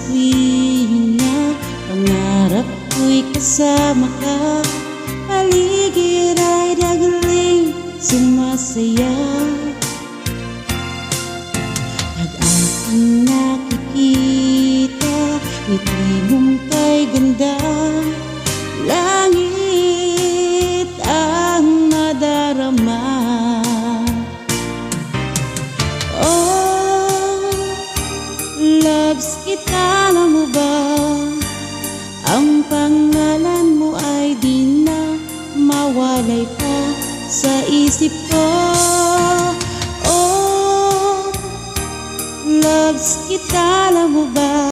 tuwing na pangarap ko'y kasama ka. Paligid ay dagaling sumasaya. Pag aking nakikita, ngiti mong kay ganda, langit ang nadarama. Oh, loves kita, alam mo ba? Ang pangalan mo ay di na mawalay pa sa isip ko. Oh, loves kita, alam mo ba?